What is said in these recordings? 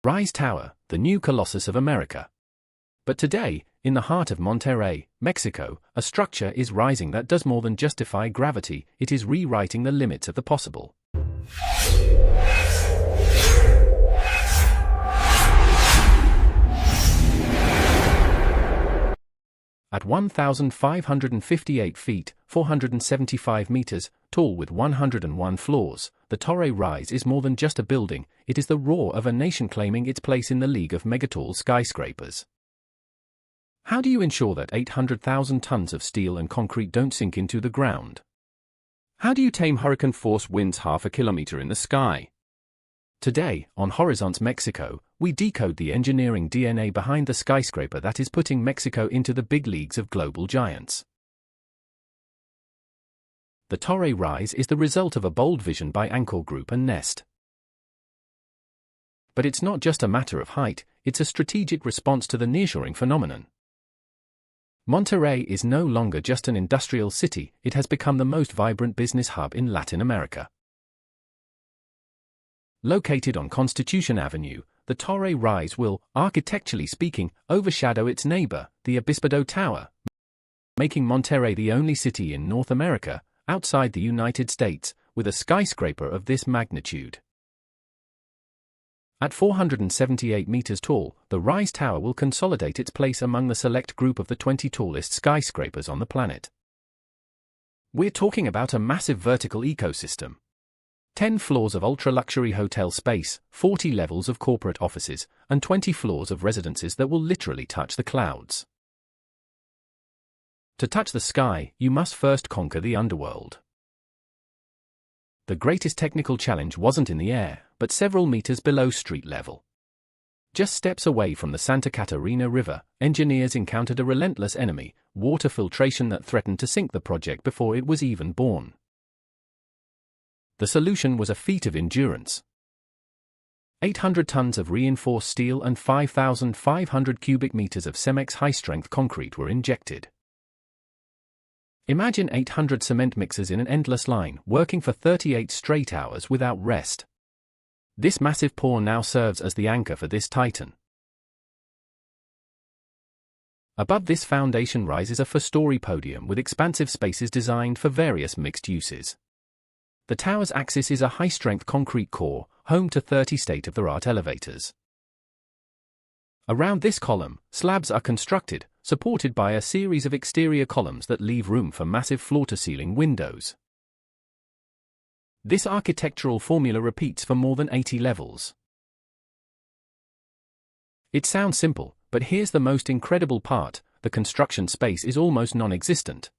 Rise Tower, the new colossus of America. But today, in the heart of Monterrey, Mexico, a structure is rising that does more than justify gravity, it is rewriting the limits of the possible. At 1,558 feet, 475 meters, tall with 101 floors, the Torre Rise is more than just a building, it is the roar of a nation claiming its place in the league of megatall skyscrapers. How do you ensure that 800,000 tons of steel and concrete don't sink into the ground? How do you tame hurricane-force winds half a kilometer in the sky? Today, on Horizontes Mexico, we decode the engineering DNA behind the skyscraper that is putting Mexico into the big leagues of global giants. The Torre Rise is the result of a bold vision by Anchor Group and Nest. But it's not just a matter of height, it's a strategic response to the nearshoring phenomenon. Monterrey is no longer just an industrial city, it has become the most vibrant business hub in Latin America. Located on Constitution Avenue, the Torre Rise will, architecturally speaking, overshadow its neighbor, the Observatory Tower, making Monterrey the only city in North America, outside the United States, with a skyscraper of this magnitude. At 478 meters tall, the Rise Tower will consolidate its place among the select group of the 20 tallest skyscrapers on the planet. We're talking about a massive vertical ecosystem. 10 floors of ultra-luxury hotel space, 40 levels of corporate offices, and 20 floors of residences that will literally touch the clouds. To touch the sky, you must first conquer the underworld. The greatest technical challenge wasn't in the air, but several meters below street level. Just steps away from the Santa Catarina River, engineers encountered a relentless enemy, water filtration that threatened to sink the project before it was even born. The solution was a feat of endurance. 800 tons of reinforced steel and 5,500 cubic meters of CEMEX high-strength concrete were injected. Imagine 800 cement mixers in an endless line, working for 38 straight hours without rest. This massive pour now serves as the anchor for this titan. Above this foundation rises a 4-story podium with expansive spaces designed for various mixed uses. The tower's axis is a high-strength concrete core, home to 30 state-of-the-art elevators. Around this column, slabs are constructed, supported by a series of exterior columns that leave room for massive floor-to-ceiling windows. This architectural formula repeats for more than 80 levels. It sounds simple, but here's the most incredible part: the construction space is almost non-existent.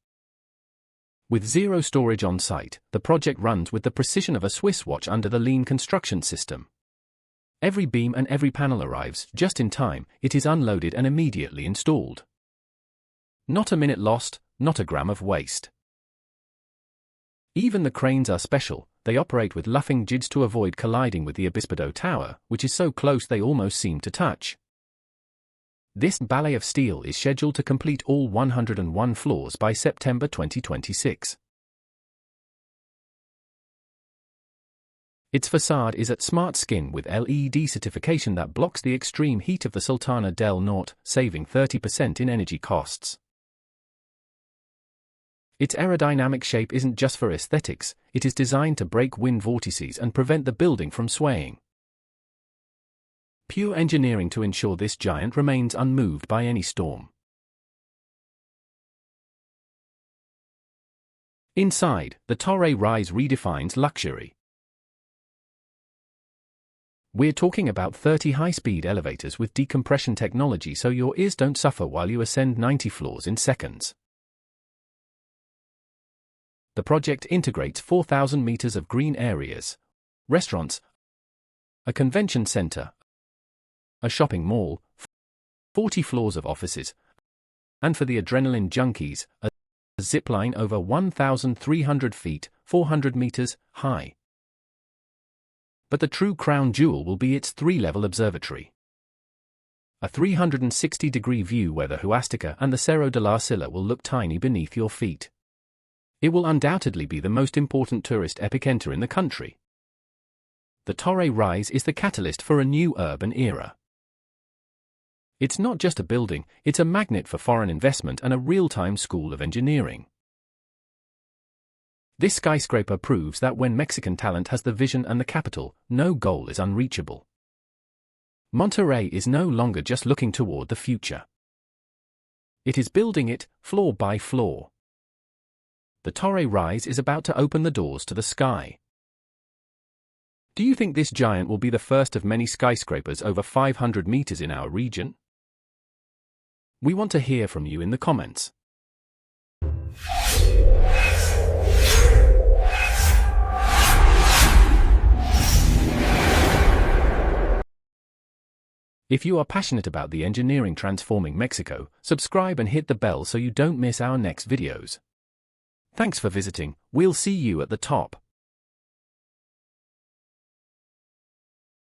With zero storage on site, the project runs with the precision of a Swiss watch under the lean construction system. Every beam and every panel arrives just in time, it is unloaded and immediately installed. Not a minute lost, not a gram of waste. Even the cranes are special, they operate with luffing jigs to avoid colliding with the Observatory Tower, which is so close they almost seem to touch. This ballet of steel is scheduled to complete all 101 floors by September 2026. Its facade is at smart skin with LED certification that blocks the extreme heat of the Sultana del Norte, saving 30% in energy costs. Its aerodynamic shape isn't just for aesthetics, it is designed to break wind vortices and prevent the building from swaying. Pure engineering to ensure this giant remains unmoved by any storm. Inside, the Torre Rise redefines luxury. We're talking about 30 high-speed elevators with decompression technology so your ears don't suffer while you ascend 90 floors in seconds. The project integrates 4,000 meters of green areas, restaurants, a convention center, a shopping mall, 40 floors of offices, and for the adrenaline junkies, a zip line over 1,300 feet, 400 meters, high. But the true crown jewel will be its 3-level observatory. A 360-degree view where the Huastica and the Cerro de la Silla will look tiny beneath your feet. It will undoubtedly be the most important tourist epicenter in the country. The Torre Rise is the catalyst for a new urban era. It's not just a building, it's a magnet for foreign investment and a real-time school of engineering. This skyscraper proves that when Mexican talent has the vision and the capital, no goal is unreachable. Monterrey is no longer just looking toward the future. It is building it, floor by floor. The Torre Rise is about to open the doors to the sky. Do you think this giant will be the first of many skyscrapers over 500 meters in our region? We want to hear from you in the comments. If you are passionate about the engineering transforming Mexico, subscribe and hit the bell so you don't miss our next videos. Thanks for visiting, we'll see you at the top.